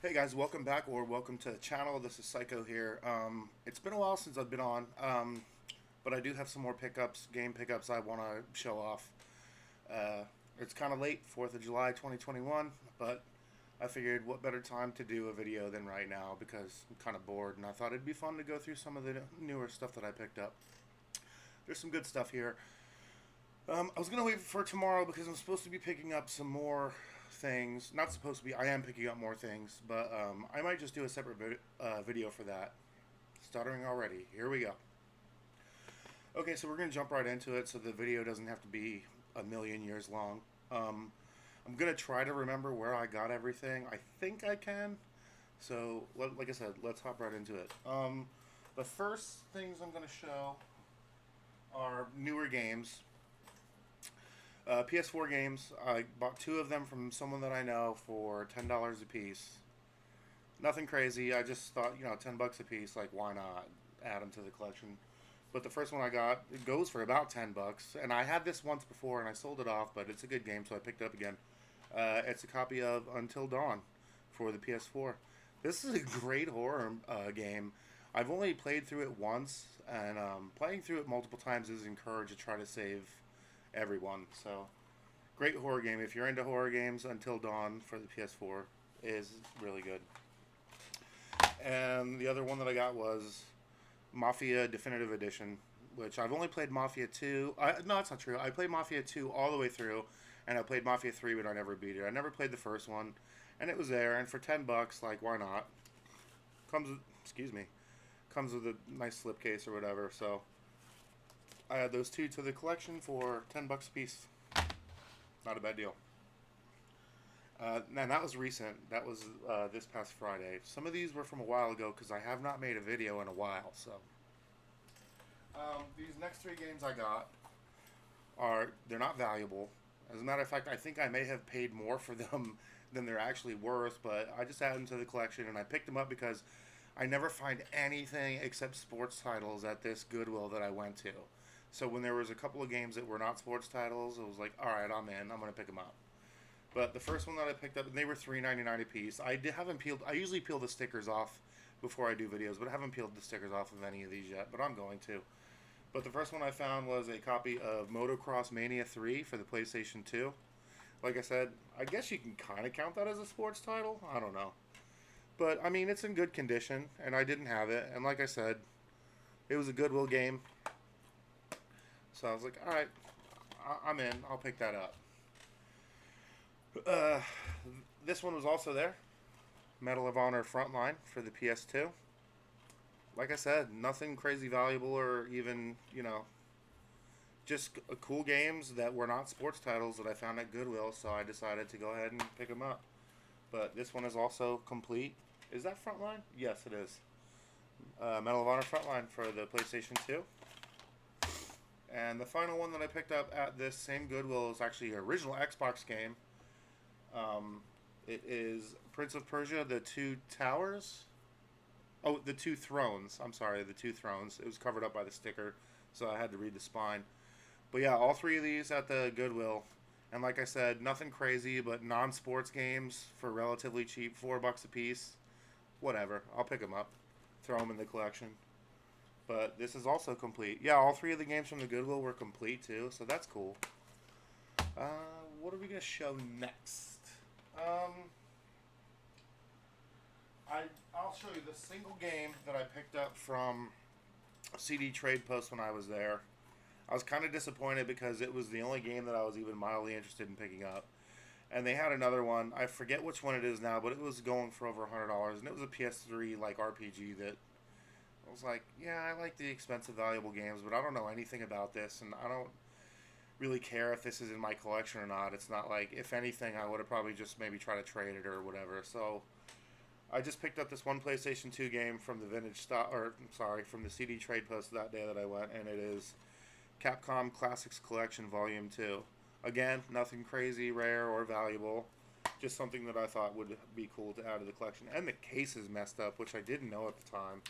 Hey guys, welcome back or welcome to the channel. This is Psycho here. It's been a while since I've been on, but I do have some more game pickups I want to show off. It's kind of late, 4th of July 2021, but I figured what better time to do a video than right now because I'm kind of bored and I thought it'd be fun to go through some of the newer stuff that I picked up. There's some good stuff here. I was going to wait for tomorrow because I'm supposed to be picking up some more things. Not supposed to be, I am picking up more things, but I might just do a separate video for that. Stuttering already. Here we go. Okay, so we're going to jump right into it so the video doesn't have to be a million years long. I'm going to try to remember where I got everything. I think I can. So, like I said, let's hop right into it. The first things I'm going to show are newer games. PS4 games. I bought 2 of them from someone that I know for $10 a piece. Nothing crazy. I just thought, $10 a piece. Like, why not add them to the collection? But the first one I got, it goes for about $10, and I had this once before and I sold it off. But it's a good game, so I picked it up again. It's a copy of Until Dawn for the PS4. This is a great horror game. I've only played through it once, and playing through it multiple times is encouraged to try to save everyone. So great horror game. If you're into horror games, Until Dawn for the PS4 is really good. And the other one that I got was Mafia Definitive Edition, which I've only played Mafia 2. No, that's not true. I played Mafia 2 all the way through, and I played Mafia 3, but I never beat it. I never played the first one, and it was there, and for $10, like, why not? Comes with a nice slipcase or whatever, so I had those 2 to the collection for $10 a piece. Not a bad deal. And that was recent. That was this past Friday. Some of these were from a while ago because I have not made a video in a while. So these next 3 games I got they're not valuable. As a matter of fact, I think I may have paid more for them than they're actually worth. But I just added them to the collection and I picked them up because I never find anything except sports titles at this Goodwill that I went to. So when there was a couple of games that were not sports titles, it was like, all right, I'm in. I'm going to pick them up. But the first one that I picked up, and they were $3.99 a piece. I usually peel the stickers off before I do videos, but I haven't peeled the stickers off of any of these yet, but I'm going to. But the first one I found was a copy of Motocross Mania 3 for the PlayStation 2. Like I said, I guess you can kind of count that as a sports title. I don't know. But, I mean, it's in good condition, and I didn't have it. And like I said, it was a Goodwill game. So I was like, alright, I'm in. I'll pick that up. This one was also there. Medal of Honor Frontline for the PS2. Like I said, nothing crazy valuable or even, just cool games that were not sports titles that I found at Goodwill. So I decided to go ahead and pick them up. But this one is also complete. Is that Frontline? Yes, it is. Medal of Honor Frontline for the PlayStation 2. And the final one that I picked up at this same Goodwill is actually an original Xbox game. It is Prince of Persia, The Two Towers. Oh, The Two Thrones. I'm sorry, The Two Thrones. It was covered up by the sticker, so I had to read the spine. But yeah, all 3 of these at the Goodwill. And like I said, nothing crazy, but non-sports games for relatively cheap, $4 a piece. Whatever, I'll pick them up. Throw them in the collection. But this is also complete. Yeah, all 3 of the games from the Goodwill were complete too, so that's cool. What are we going to show next? I'll show you the single game that I picked up from CD Trade Post when I was there. I was kind of disappointed because it was the only game that I was even mildly interested in picking up. And they had another one. I forget which one it is now, but it was going for over $100. And it was a PS3 like RPG that I was like, yeah, I like the expensive, valuable games, but I don't know anything about this, and I don't really care if this is in my collection or not. It's not like, if anything, I would have probably just maybe tried to trade it or whatever. So I just picked up this one PlayStation 2 game from the from the CD Trade Post that day that I went, and it is Capcom Classics Collection Volume 2. Again, nothing crazy, rare, or valuable. Just something that I thought would be cool to add to the collection. And the case is messed up, which I didn't know at the time.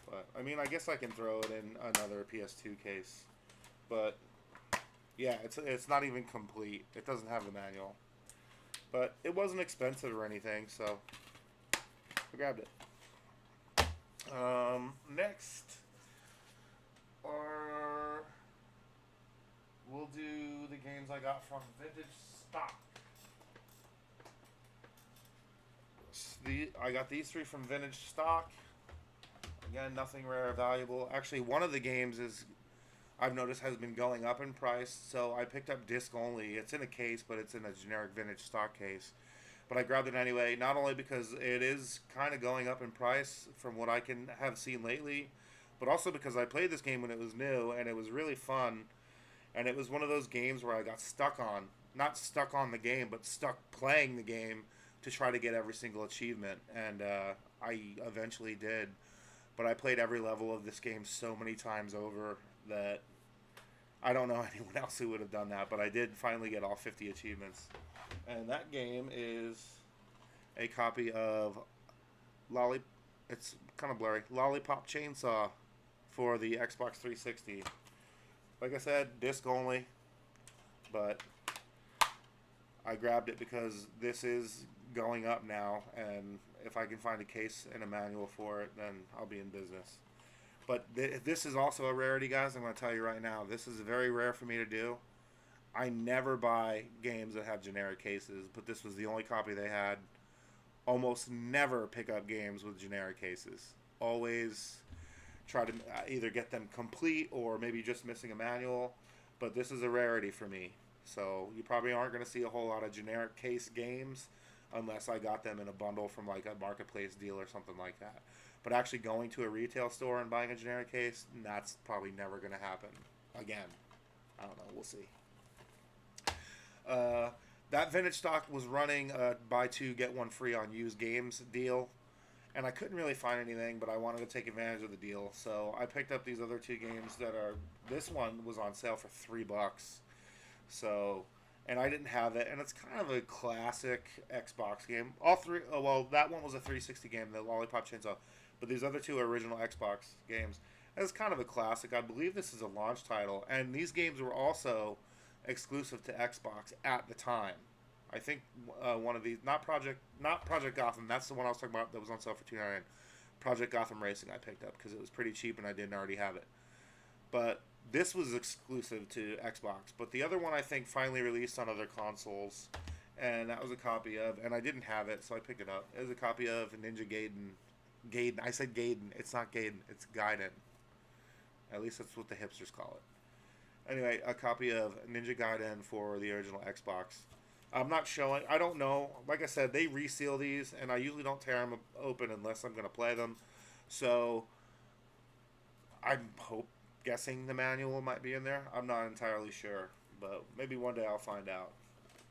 But, I mean, I guess I can throw it in another PS2 case. But, yeah, it's not even complete. It doesn't have the manual. But it wasn't expensive or anything, so I grabbed it. Next, we'll do the games I got from Vintage Stock. I got these 3 from Vintage Stock. Again, nothing rare or valuable. Actually, one of the games I've noticed has been going up in price, so I picked up disc only. It's in a case, but it's in a generic Vintage Stock case. But I grabbed it anyway, not only because it is kind of going up in price from what I can have seen lately, but also because I played this game when it was new, and it was really fun. And it was one of those games where I got stuck on, not stuck on the game, but stuck playing the game to try to get every single achievement. And I eventually did. But I played every level of this game so many times over that I don't know anyone else who would have done that. But I did finally get all 50 achievements. And that game is a copy of it's kind of blurry, Lollipop Chainsaw for the Xbox 360. Like I said, disc only, but I grabbed it because this is going up now, and if I can find a case and a manual for it, then I'll be in business. But this is also a rarity, guys. I'm going to tell you right now. This is very rare for me to do. I never buy games that have generic cases, but this was the only copy they had. Almost never pick up games with generic cases. Always try to either get them complete or maybe just missing a manual. But this is a rarity for me. So you probably aren't going to see a whole lot of generic case games unless I got them in a bundle from like a marketplace deal or something like that. But actually going to a retail store and buying a generic case, that's probably never going to happen again. I don't know. We'll see. That Vintage Stock was running a buy 2 get 1 free on used games deal, and I couldn't really find anything, but I wanted to take advantage of the deal, so I picked up these other 2 games this one was on sale for $3. So, and I didn't have it, and it's kind of a classic Xbox game. All 3, well, that one was a 360 game, the Lollipop Chainsaw, but these other 2 are original Xbox games. And it's kind of a classic. I believe this is a launch title, and these games were also exclusive to Xbox at the time. I think one of these, not Project Gotham. That's the one I was talking about that was on sale for $2.99. Project Gotham Racing I picked up because it was pretty cheap and I didn't already have it. But this was exclusive to Xbox. But the other one I think finally released on other consoles, and that was a copy of, and I didn't have it, so I picked it up. It was a copy of Ninja Gaiden. I said Gaiden. It's not Gaiden. It's Gaiden. At least that's what the hipsters call it. Anyway, a copy of Ninja Gaiden for the original Xbox. I'm not showing. I don't know. Like I said, they reseal these, and I usually don't tear them open unless I'm going to play them. So I'm guessing the manual might be in there. I'm not entirely sure, but maybe one day I'll find out.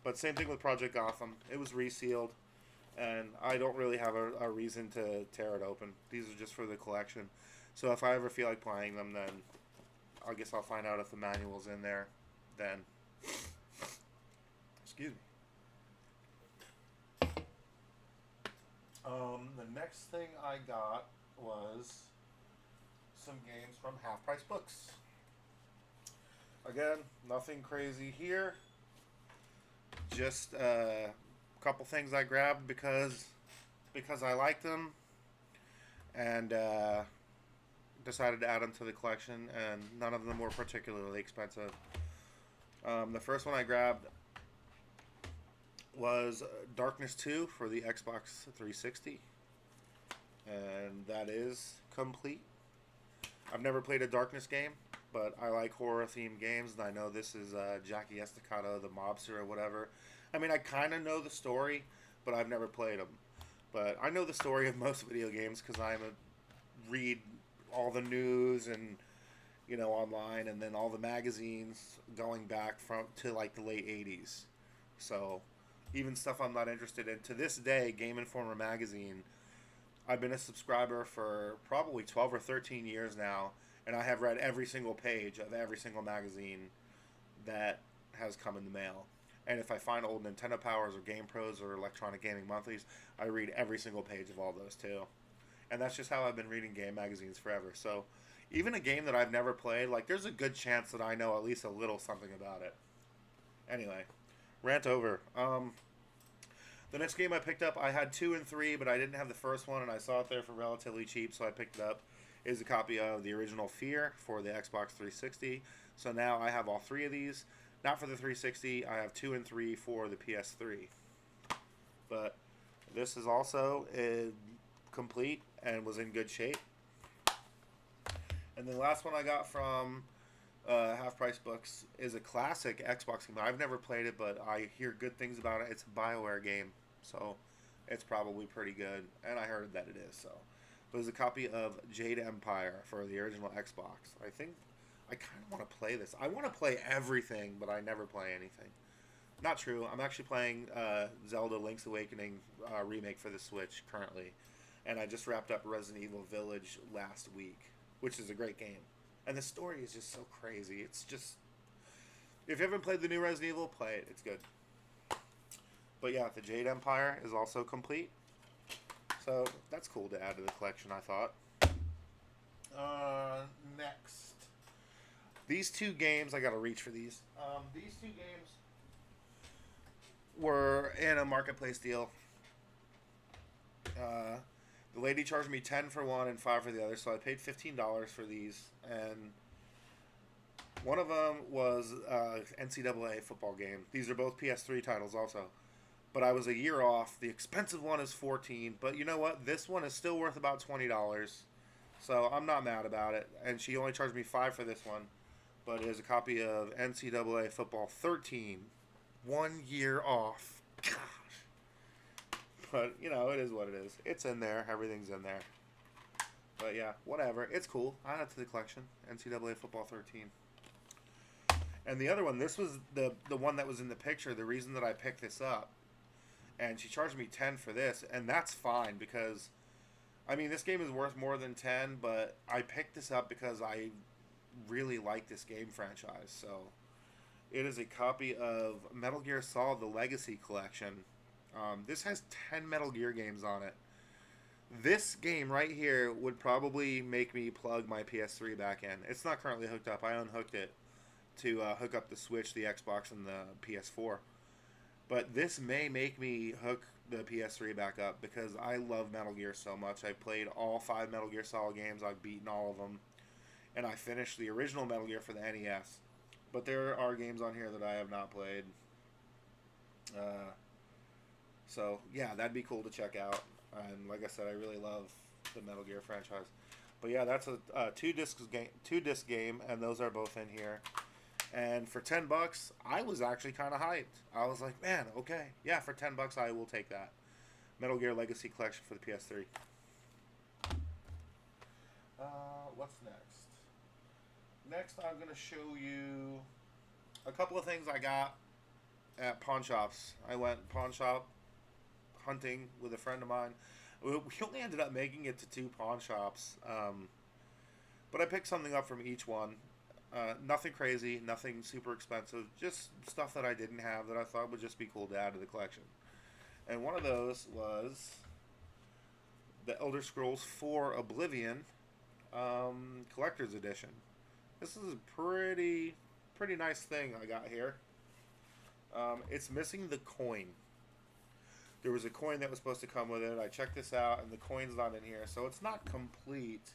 But same thing with Project Gotham. It was resealed, and I don't really have a reason to tear it open. These are just for the collection. So if I ever feel like playing them, then I guess I'll find out if the manual's in there then. Excuse me. The next thing I got was some games from Half Price Books. Again, nothing crazy here. Just a couple things I grabbed because I liked them, and decided to add them to the collection, and none of them were particularly expensive. The first one I grabbed was Darkness 2 for the Xbox 360, and that is complete. I've never played a Darkness game, but I like horror-themed games, and I know this is Jackie Estacado, the mobster or whatever. I mean, I kind of know the story, but I've never played them. But I know the story of most video games because read all the news and, online, and then all the magazines going back to like the late 80s. So even stuff I'm not interested in. To this day, Game Informer magazine, I've been a subscriber for probably 12 or 13 years now, and I have read every single page of every single magazine that has come in the mail. And if I find old Nintendo Powers or Game Pros or Electronic Gaming Monthlies, I read every single page of all those too. And that's just how I've been reading game magazines forever. So even a game that I've never played, like, there's a good chance that I know at least a little something about it. Anyway, rant over. The next game I picked up, I had 2 and 3, but I didn't have the first one, and I saw it there for relatively cheap, so I picked it up. Is a copy of the original Fear for the Xbox 360. So now I have all 3 of these. Not for the 360, I have 2 and 3 for the PS3. But this is also complete and was in good shape. And the last one I got from Half Price Books is a classic Xbox game. I've never played it, but I hear good things about it. It's a BioWare game, so it's probably pretty good. And I heard that it is, so. It was a copy of Jade Empire for the original Xbox. I think I kind of want to play this. I want to play everything, but I never play anything. Not true. I'm actually playing Zelda Link's Awakening remake for the Switch currently. And I just wrapped up Resident Evil Village last week, which is a great game. And the story is just so crazy. It's just... If you haven't played the new Resident Evil, play it. It's good. But yeah, the Jade Empire is also complete. So that's cool to add to the collection, I thought. Next. These 2 games, I gotta reach for these. These 2 games were in a marketplace deal. The lady charged me 10 for one and 5 for the other, so I paid $15 for these. And one of them was NCAA football game. These are both PS3 titles also. But I was a year off. The expensive one is $14. But you know what? This one is still worth about $20. So I'm not mad about it. And she only charged me 5 for this one. But it is a copy of NCAA Football 13. 1 year off. Gosh. But, you know, it is what it is. It's in there. Everything's in there. But yeah, whatever. It's cool. I add it to the collection. NCAA Football 13. And the other one, this was the one that was in the picture. The reason that I picked this up. And she charged me 10 for this, and that's fine because, I mean, this game is worth more than 10, but I picked this up because I really like this game franchise. So, it is a copy of Metal Gear Solid: The Legacy Collection. This has 10 Metal Gear games on it. This game right here would probably make me plug my PS3 back in. It's not currently hooked up. I unhooked it to hook up the Switch, the Xbox, and the PS4. But this may make me hook the PS3 back up because I love Metal Gear so much. I played all 5 Metal Gear Solid games. I've beaten all of them. And I finished the original Metal Gear for the NES. But there are games on here that I have not played. So, yeah, that'd be cool to check out. And like I said, I really love the Metal Gear franchise. But yeah, that's a two-disc game, and those are both in here. And for $10, I was actually kind of hyped. I was like, man, okay. Yeah, for $10, I will take that. Metal Gear Legacy Collection for the PS3. What's next? Next, I'm going to show you a couple of things I got at pawn shops. I went pawn shop hunting with a friend of mine. We only ended up making it to 2 pawn shops. But I picked something up from each one. Nothing crazy, nothing super expensive, just stuff that I didn't have that I thought would just be cool to add to the collection. And one of those was the Elder Scrolls 4 Oblivion Collector's Edition. This is a pretty nice thing I got here. It's missing the coin. There was a coin that was supposed to come with it. I checked this out, and the coin's not in here, so it's not complete.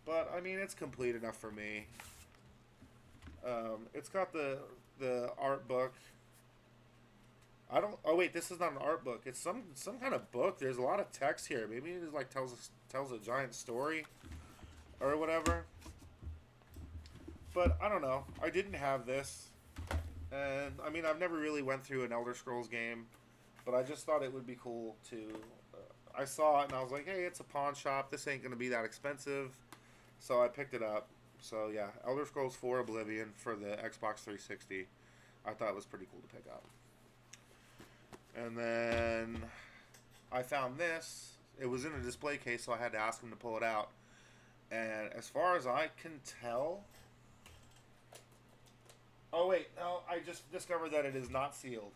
But, I mean, it's complete enough for me. It's got the art book. Oh wait, this is not an art book. It's some kind of book. There's a lot of text here. Maybe it like tells a giant story or whatever. But I don't know. I didn't have this, and I mean I've never really went through an Elder Scrolls game, but I just thought it would be cool to. I saw it and I was like, hey, it's a pawn shop. This ain't gonna be that expensive, so I picked it up. So yeah, Elder Scrolls 4 Oblivion for the Xbox 360. I thought it was pretty cool to pick up. And then I found this. It was in a display case, so I had to ask him to pull it out. And as far as I can tell... Oh wait, no, I just discovered that it is not sealed.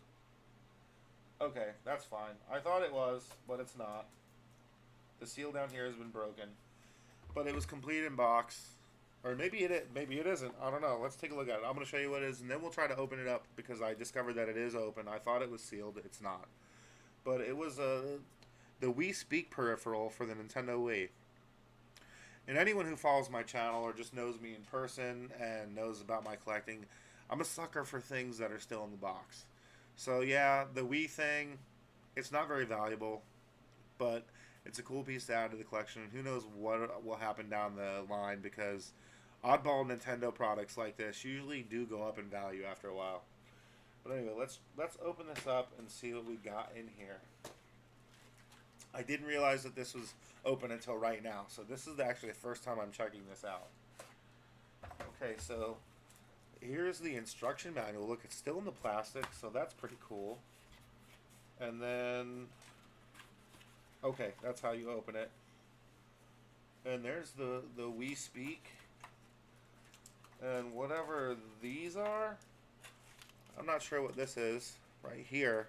Okay, that's fine. I thought it was, but it's not. The seal down here has been broken. But it was complete in box. Or maybe it isn't. I don't know. Let's take a look at it. I'm going to show you what it is, and then we'll try to open it up because I discovered that it is open. I thought it was sealed. It's not. but it was the Wii Speak peripheral for the Nintendo Wii. And anyone who follows my channel or just knows me in person and knows about my collecting, I'm a sucker for things that are still in the box. So yeah, the Wii thing, it's not very valuable, but it's a cool piece to add to the collection. Who knows what will happen down the line, because oddball Nintendo products like this usually do go up in value after a while. But anyway, let's open this up and see what we got in here. I didn't realize that this was open until right now, so this is actually the first time I'm checking this out. Okay, so here's the instruction manual. Look, it's still in the plastic, so that's pretty cool. And then, okay, that's how you open it. And there's the Wii Speak. And whatever these are, I'm not sure what this is right here.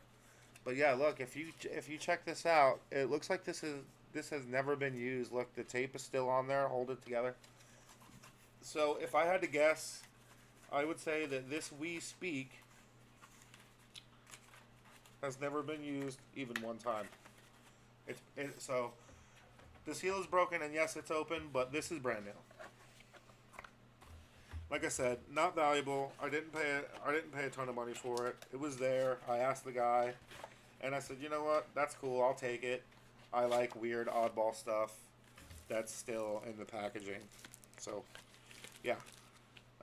But yeah, look, if you check this out, it looks like this has never been used. Look, the tape is still on there. Hold it together. So if I had to guess, I would say that this Wii Speak has never been used even one time. So the seal is broken, and yes, it's open, but this is brand new. Like I said, not valuable. I didn't pay a ton of money for it. It was there. I asked the guy, and I said, you know what? That's cool. I'll take it. I like weird, oddball stuff that's still in the packaging. So, yeah.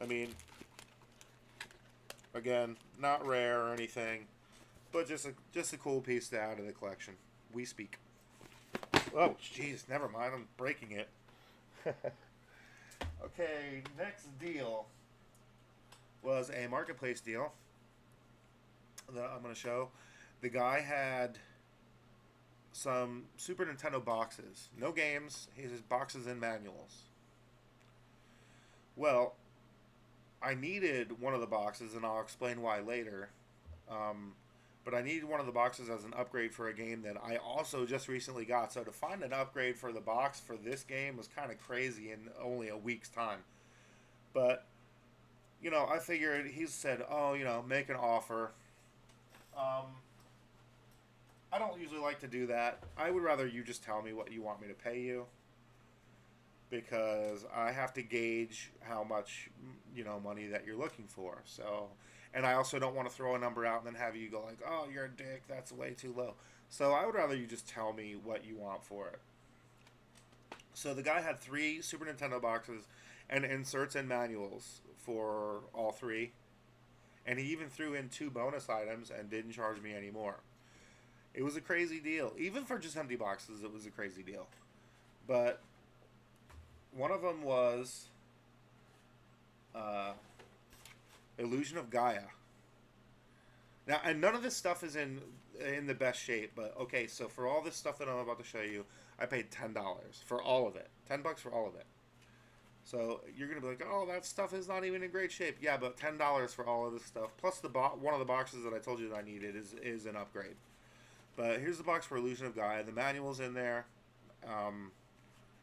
I mean, again, not rare or anything, but just a cool piece to add to the collection. We speak. Oh, jeez, never mind. I'm breaking it. Okay, next deal was a marketplace deal that I'm going to show. The guy had some Super Nintendo boxes. No games, his boxes and manuals. Well, I needed one of the boxes, and I'll explain why later. But I needed one of the boxes as an upgrade for a game that I also just recently got. So to find an upgrade for the box for this game was kind of crazy in only a week's time. But, you know, I figured, he said, oh, you know, make an offer. I don't usually like to do that. I would rather you just tell me what you want me to pay you, because I have to gauge how much, you know, money that you're looking for. So, and I also don't want to throw a number out and then have you go like, oh, you're a dick, that's way too low. So I would rather you just tell me what you want for it. So the guy had 3 Super Nintendo boxes and inserts and manuals for all 3. And he even threw in 2 bonus items and didn't charge me any more. It was a crazy deal. Even for just empty boxes, it was a crazy deal. But one of them was Illusion of Gaia. Now, and none of this stuff is in the best shape, but okay, so for all this stuff that I'm about to show you, I paid $10 for all of it. $10 for all of it. So you're going to be like, oh, that stuff is not even in great shape. Yeah, but $10 for all of this stuff, plus one of the boxes that I told you that I needed is an upgrade. But here's the box for Illusion of Gaia. The manual's in there.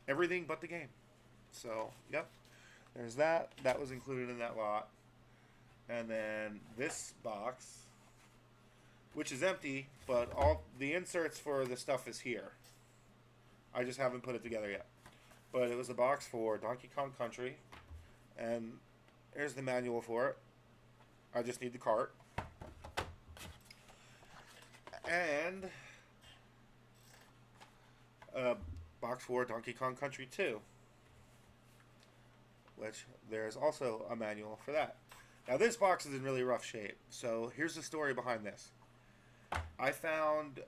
Everything but the game. So, yep. There's that. That was included in that lot. And then this box, which is empty, but all the inserts for the stuff is here. I just haven't put it together yet. But it was a box for Donkey Kong Country. And here's the manual for it. I just need the cart. And a box for Donkey Kong Country 2. Which there's also a manual for that. Now this box is in really rough shape. So here's the story behind this. I found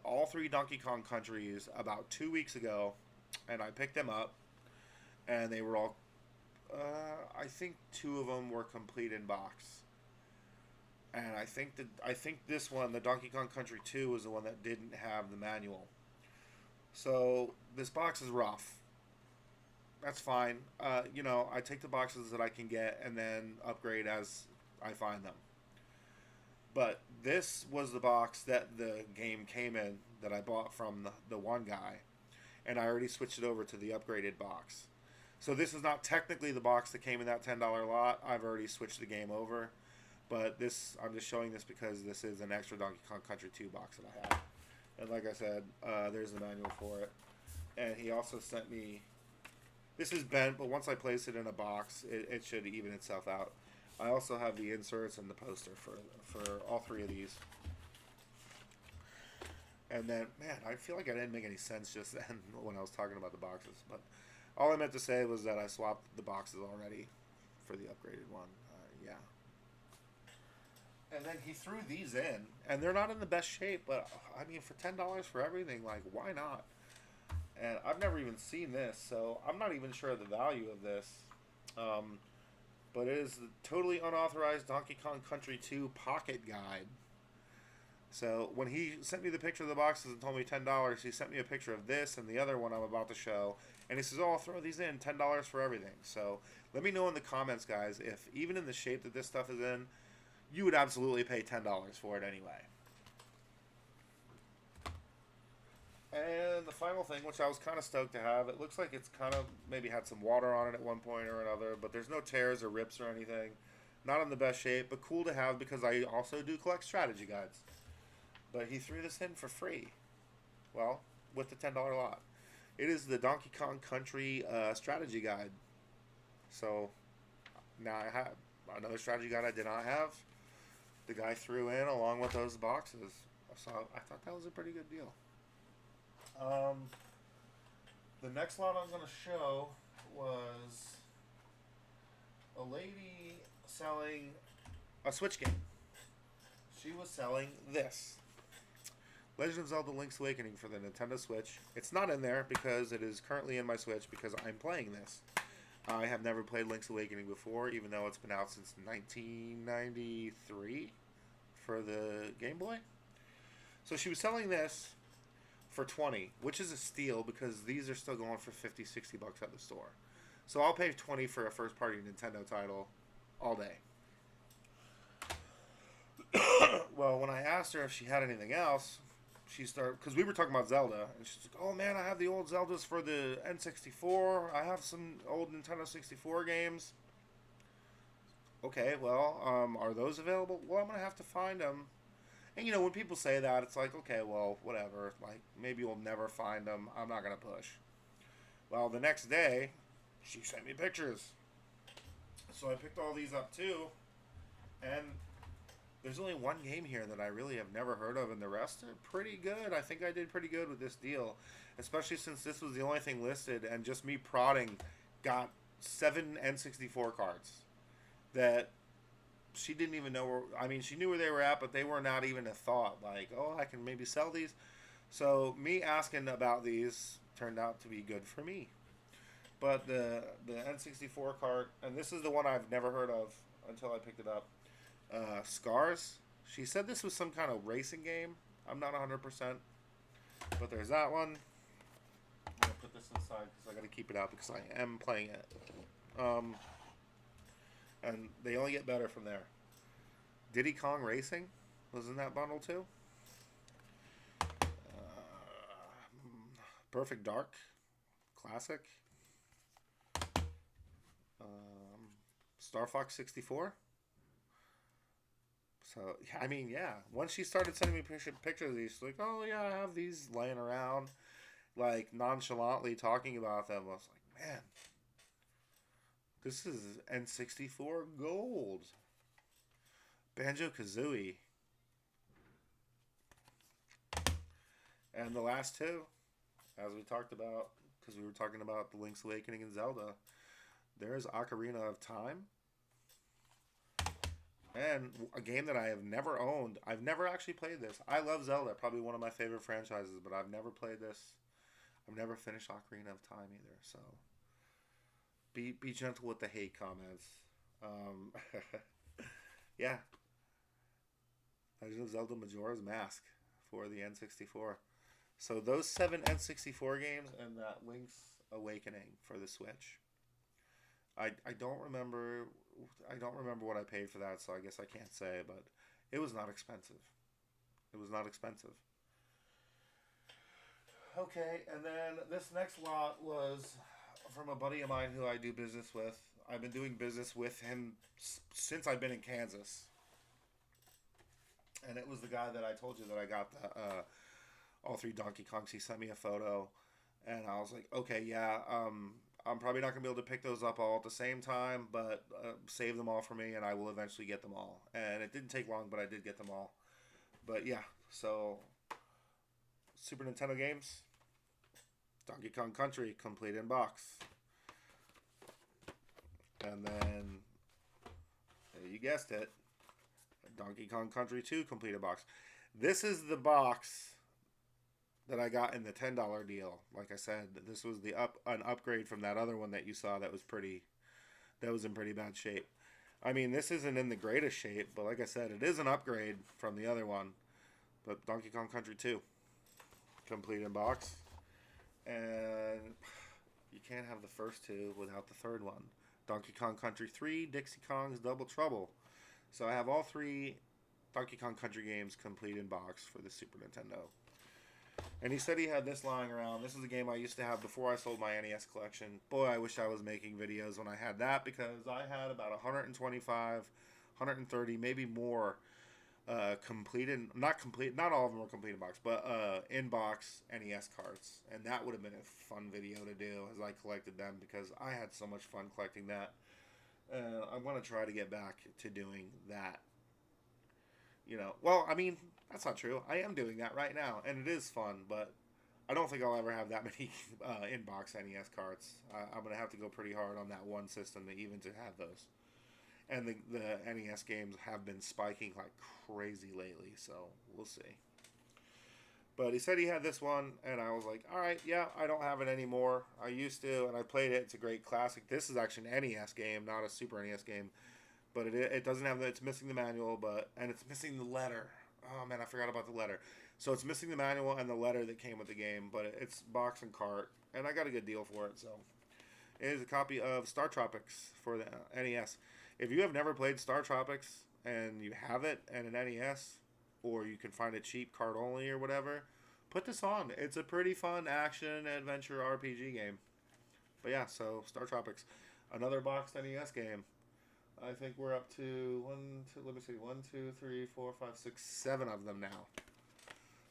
all 3 Donkey Kong Countries about 2 weeks ago, and I picked them up, and they were all, I think 2 of them were complete in box. And I think this one, the Donkey Kong Country 2, was the one that didn't have the manual. So this box is rough. That's fine. You know, I take the boxes that I can get and then upgrade as I find them. But this was the box that the game came in that I bought from the one guy. And I already switched it over to the upgraded box. So this is not technically the box that came in that $10 lot. I've already switched the game over. But this, I'm just showing this because this is an extra Donkey Kong Country 2 box that I have. And like I said, there's the manual for it. And he also sent me. This is bent, but once I place it in a box, it should even itself out. I also have the inserts and the poster for all three of these. And then, man, I feel like I didn't make any sense just then when I was talking about the boxes. But all I meant to say was that I swapped the boxes already for the upgraded one. Yeah. And then he threw these in, and they're not in the best shape, but I mean, for $10 for everything, like, why not? And I've never even seen this, so I'm not even sure of the value of this. But it is the totally unauthorized Donkey Kong Country 2 pocket guide. So when he sent me the picture of the boxes and told me $10, he sent me a picture of this and the other one I'm about to show. And he says, oh, I'll throw these in, $10 for everything. So let me know in the comments, guys, if even in the shape that this stuff is in, you would absolutely pay $10 for it anyway. And the final thing, which I was kind of stoked to have, it looks like it's kind of maybe had some water on it at one point or another, but there's no tears or rips or anything. Not in the best shape, but cool to have because I also do collect strategy guides. But he threw this in for free. Well, with the $10 lot. It is the Donkey Kong Country strategy guide. So now I have another strategy guide I did not have. The guy threw in along with those boxes. So I thought that was a pretty good deal. The next lot I'm going to show was a lady selling a Switch game. She was selling this. Legend of Zelda Link's Awakening for the Nintendo Switch. It's not in there because it is currently in my Switch because I'm playing this. I have never played Link's Awakening before, even though it's been out since 1993 for the Game Boy. So she was selling this for $20, which is a steal because these are still going for $50, $60 at the store. So I'll pay $20 for a first-party Nintendo title all day. Well, when I asked her if she had anything else, she started, because we were talking about Zelda, and she's like, oh man, I have the old Zeldas for the N64. I have some old Nintendo 64 games. Okay, well, are those available? Well, I'm going to have to find them. And, you know, when people say that, it's like, okay, well, whatever. Like, maybe you'll never find them. I'm not going to push. Well, the next day, she sent me pictures. So I picked all these up, too. And there's only one game here that I really have never heard of, and the rest are pretty good. I think I did pretty good with this deal, especially since this was the only thing listed, and just me prodding got 7 N64 cards that she didn't even know where, I mean, she knew where they were at, but they were not even a thought, like, oh, I can maybe sell these. So me asking about these turned out to be good for me. But the N64 card, and this is the one I've never heard of until I picked it up. Scars. She said this was some kind of racing game. I'm not 100%. But there's that one. I'm going to put this inside because I got to keep it out because I am playing it. And they only get better from there. Diddy Kong Racing was in that bundle too. Perfect Dark. Classic. Star Fox 64. So, I mean, yeah. Once she started sending me pictures of these, she's like, oh, yeah, I have these laying around, like, nonchalantly talking about them. I was like, man, this is N64 gold. Banjo-Kazooie. And the last two, as we talked about, because we were talking about the Link's Awakening and Zelda, there's Ocarina of Time. And a game that I have never owned. I've never actually played this. I love Zelda, probably one of my favorite franchises, but I've never played this. I've never finished Ocarina of Time either, so be gentle with the hate comments. Yeah. Legend of Zelda Majora's Mask for the N64. So those 7 N64 games and that Link's Awakening for the Switch. I don't remember what I paid for that, so I guess I can't say, but it was not expensive. It was not expensive. Okay, and then this next lot was from a buddy of mine who I do business with. I've been doing business with him since I've been in Kansas. And it was the guy that I told you that I got all 3 Donkey Kongs. He sent me a photo, and I was like, okay, yeah, I'm probably not gonna be able to pick those up all at the same time, but save them all for me, and I will eventually get them all. And it didn't take long, but I did get them all. But yeah, so Super Nintendo games, Donkey Kong Country, complete in box. And then, you guessed it, Donkey Kong Country 2, complete in box. This is the box that I got in the $10 deal. Like I said, this was an upgrade from that other one that you saw that was in pretty bad shape. I mean, this isn't in the greatest shape, but like I said, it is an upgrade from the other one. But Donkey Kong Country 2, complete in box. And you can't have the first 2 without the third one. Donkey Kong Country 3, Dixie Kong's Double Trouble. So I have all 3 Donkey Kong Country games complete in box for the Super Nintendo. And he said he had this lying around. This is a game I used to have before I sold my NES collection. Boy, I wish I was making videos when I had that, because I had about 125, 130, maybe more completed. Not all of them were complete in box, but in-box NES cards. And that would have been a fun video to do as I collected them, because I had so much fun collecting that. I'm going to try to get back to doing that. Well, I mean, that's not true. I am doing that right now, and it is fun, but I don't think I'll ever have that many in-box NES cards. I'm going to have to go pretty hard on that one system to even to have those. And the NES games have been spiking like crazy lately, so we'll see. But he said he had this one, and I was like, all right, yeah, I don't have it anymore. I used to, and I played it. It's a great classic. This is actually an NES game, not a Super NES game. But it doesn't have it's missing the manual, and it's missing the letter. Oh man, I forgot about the letter. So it's missing the manual and the letter that came with the game, but it's box and cart, and I got a good deal for it. So it is a copy of STARTROPICS for the NES. If you have never played STARTROPICS and you have it and an NES, or you can find it cheap, card only or whatever, put this on. It's a pretty fun action adventure RPG game. But yeah, so STARTROPICS, another boxed NES game. I think we're up to 1, 2, 3, 4, 5, 6, 7 of them now.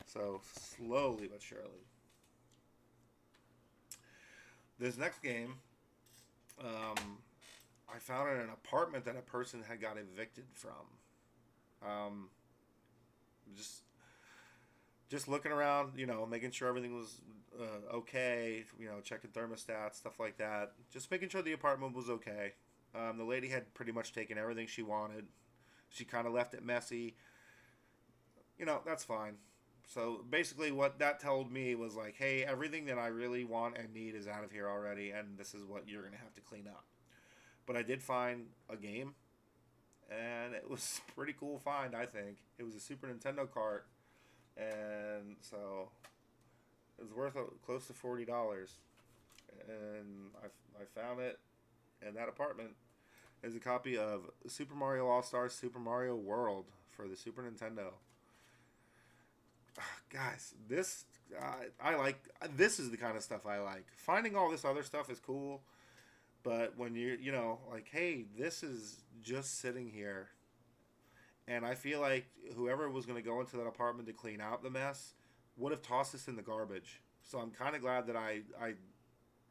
So slowly but surely. This next game, I found in an apartment that a person had got evicted from. Just looking around, making sure everything was okay, checking thermostats, stuff like that. Just making sure the apartment was okay. The lady had pretty much taken everything she wanted. She kind of left it messy. That's fine. So basically what that told me was like, hey, everything that I really want and need is out of here already, and this is what you're going to have to clean up. But I did find a game, and it was a pretty cool find, I think. It was a Super Nintendo cart, and so it was worth close to $40. And I found it in that apartment. Is a copy of Super Mario All-Stars Super Mario World for the Super Nintendo. Guys, this this is the kind of stuff I like. Finding all this other stuff is cool, but when like, hey, this is just sitting here, and I feel like whoever was going to go into that apartment to clean out the mess would have tossed this in the garbage. So I'm kind of glad that I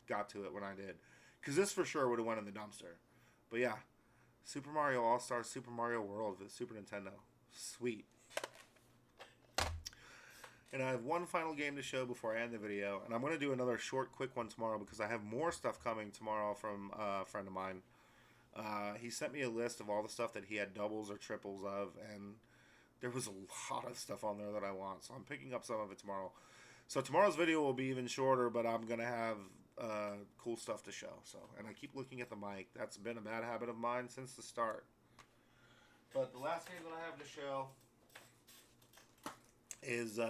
got to it when I did, because this for sure would have went in the dumpster. But yeah, Super Mario All-Stars Super Mario World for the Super Nintendo. Sweet. And I have one final game to show before I end the video. And I'm going to do another short, quick one tomorrow, because I have more stuff coming tomorrow from a friend of mine. He sent me a list of all the stuff that he had doubles or triples of. And there was a lot of stuff on there that I want. So I'm picking up some of it tomorrow. So tomorrow's video will be even shorter, but I'm going to have cool stuff to show. And I keep looking at the mic. That's been a bad habit of mine since the start. But the last game that I have to show is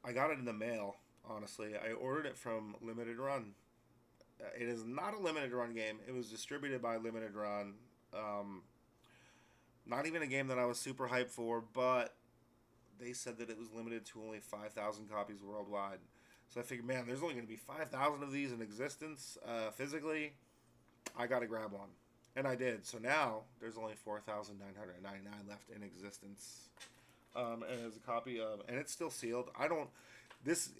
I got it in the mail. Honestly, I ordered it from Limited Run. It is not a Limited Run game. It was distributed by Limited Run. Not even a game that I was super hyped for, but they said that it was limited to only 5,000 copies worldwide. So I figured, man, there's only going to be 5,000 of these in existence physically. I got to grab one. And I did. So now there's only 4,999 left in existence and it's a copy of, and it's still sealed. I don't. This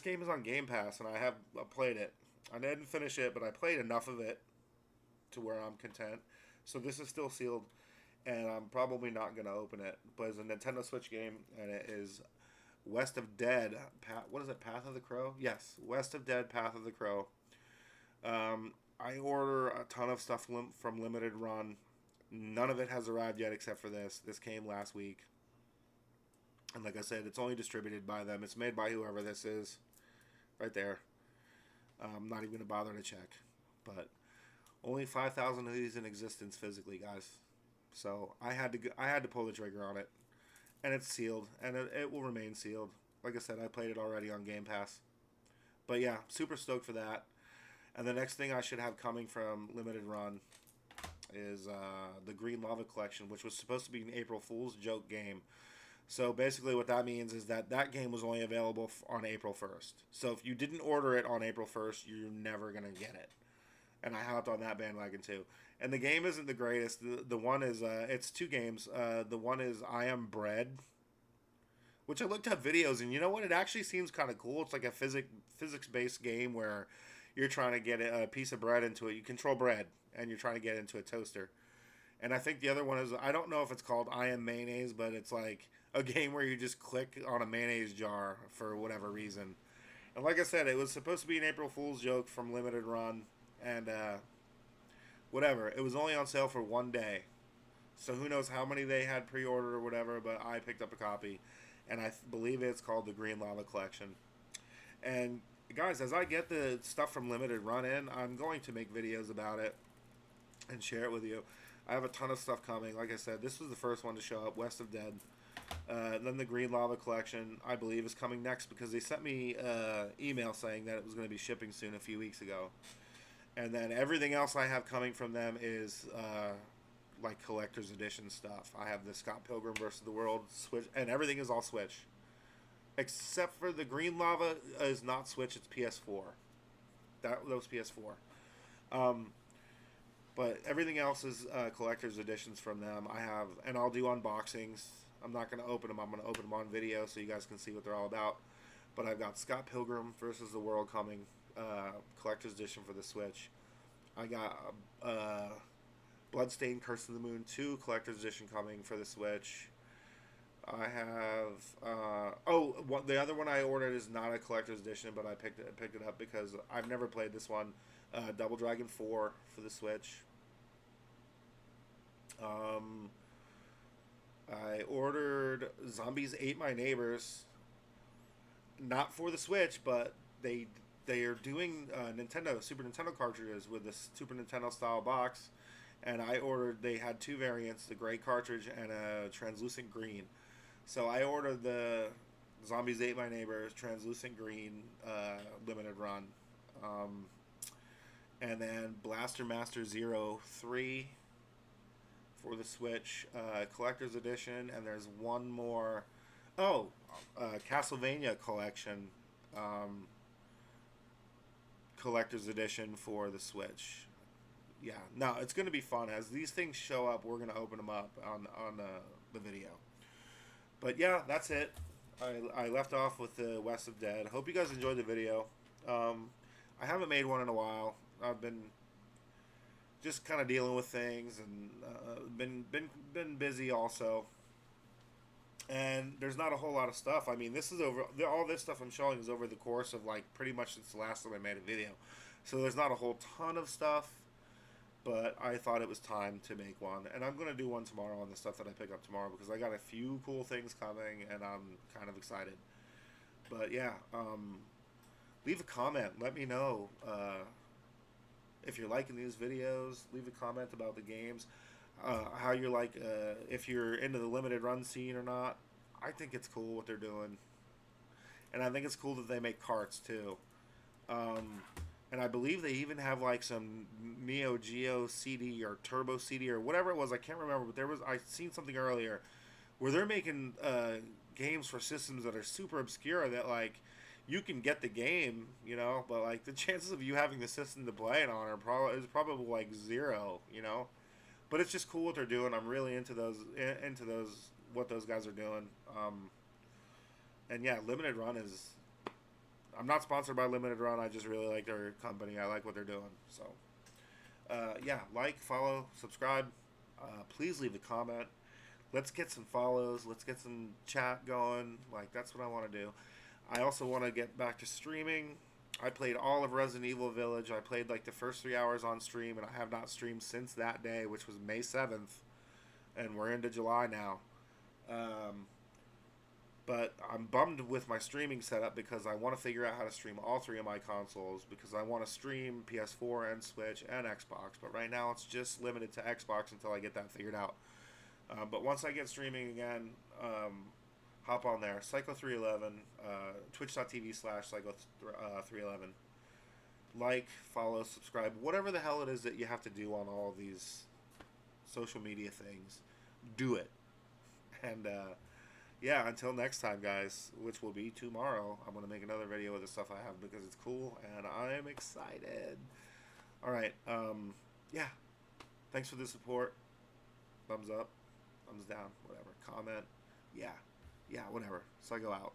game is on Game Pass, and I played it. I didn't finish it, but I played enough of it to where I'm content. So this is still sealed, and I'm probably not gonna open it. But it's a Nintendo Switch game, and it is West of Dead. What is it? Path of the Crow? Yes, West of Dead, Path of the Crow. I order a ton of stuff from Limited Run. None of it has arrived yet except for this. This came last week. And like I said, it's only distributed by them. It's made by whoever this is. Right there. I'm not even going to bother to check. But only 5,000 of these in existence physically, guys. So I had to pull the trigger on it. And it's sealed. And it will remain sealed. Like I said, I played it already on Game Pass. But yeah, super stoked for that. And the next thing I should have coming from Limited Run is the Green Lava Collection, which was supposed to be an April Fool's joke game. So basically what that means is that game was only available on April 1st. So if you didn't order it on April 1st, you're never going to get it. And I hopped on that bandwagon too. And the game isn't the greatest. The one is, it's two games. The one is I Am Bread, which I looked up videos, and you know what? It actually seems kind of cool. It's like a physics-based game where you're trying to get a piece of bread into it. You control bread, and you're trying to get it into a toaster. And I think the other one is, I don't know if it's called I Am Mayonnaise, but it's like a game where you just click on a mayonnaise jar for whatever reason. And like I said, it was supposed to be an April Fool's joke from Limited Run, and whatever. It was only on sale for one day. So who knows how many they had pre-ordered or whatever, but I picked up a copy, and I believe it's called the Green Lava Collection. And guys, as I get the stuff from Limited Run in, I'm going to make videos about it and share it with you. I have a ton of stuff coming. Like I said, this was the first one to show up, West of Dead. Then the Green Lava Collection, I believe, is coming next because they sent me an email saying that it was going to be shipping soon a few weeks ago. And then everything else I have coming from them is like collector's edition stuff. I have the Scott Pilgrim vs. the World Switch, and everything is all Switch. Except for the Green Lava is not Switch, it's PS4. That was PS4. But everything else is collector's editions from them. I have, and I'll do unboxings. I'm not going to open them. I'm going to open them on video so you guys can see what they're all about. But I've got Scott Pilgrim versus the World coming, collector's edition for the Switch. I got Bloodstained Curse of the Moon 2 collector's edition coming for the Switch. I have the other one I ordered is not a collector's edition, but I picked it up because I've never played this one. Double Dragon 4 for the Switch. I ordered Zombies Ate My Neighbors, not for the Switch, but they are doing Super Nintendo cartridges with this Super Nintendo style box, and they had two variants, the gray cartridge and a translucent green. So I ordered the Zombies Ate My Neighbors translucent green Limited Run. And then Blaster Master Zero 3 for the Switch, collector's edition, and there's one more. Castlevania collection, collector's edition for the Switch. Yeah, no, it's going to be fun. As these things show up, we're going to open them up on the video. But yeah, that's it. I left off with the West of Dead. Hope you guys enjoyed the video. I haven't made one in a while. I've been just kind of dealing with things and been busy also. And there's not a whole lot of stuff. I mean, all this stuff I'm showing is over the course of like pretty much since the last time I made a video. So there's not a whole ton of stuff, but I thought it was time to make one. And I'm going to do one tomorrow on the stuff that I pick up tomorrow because I got a few cool things coming and I'm kind of excited. But yeah, leave a comment. Let me know if you're liking these videos. Leave a comment about the games. How you're like, if you're into the limited run scene or not. I think it's cool what they're doing. And I think it's cool that they make carts too. And I believe they even have like some Neo Geo CD or Turbo CD or whatever it was. I can't remember, but I seen something earlier where they're making games for systems that are super obscure that like you can get the game, you know, but like the chances of you having the system to play it on is probably like zero, you know. But it's just cool what they're doing. I'm really into those what those guys are doing. And yeah, Limited Run is. I'm not sponsored by Limited Run. I just really like their company. I like what they're doing. So, yeah, like, follow, subscribe. Please leave a comment. Let's get some follows. Let's get some chat going. Like, that's what I want to do. I also want to get back to streaming. I played all of Resident Evil Village. I played like the first 3 hours on stream, and I have not streamed since that day, which was May 7th. And we're into July now. But I'm bummed with my streaming setup because I want to figure out how to stream all three of my consoles, because I want to stream PS4 and Switch and Xbox. But right now it's just limited to Xbox until I get that figured out. But once I get streaming again, hop on there. Psycho311, twitch.tv/Psycho311. Like, follow, subscribe, whatever the hell it is that you have to do on all of these social media things. Do it. And, yeah, until next time, guys, which will be tomorrow, I'm going to make another video with the stuff I have because it's cool and I'm excited. Alright, yeah. Thanks for the support. Thumbs up, thumbs down, whatever. Comment. Yeah, whatever. Psycho out.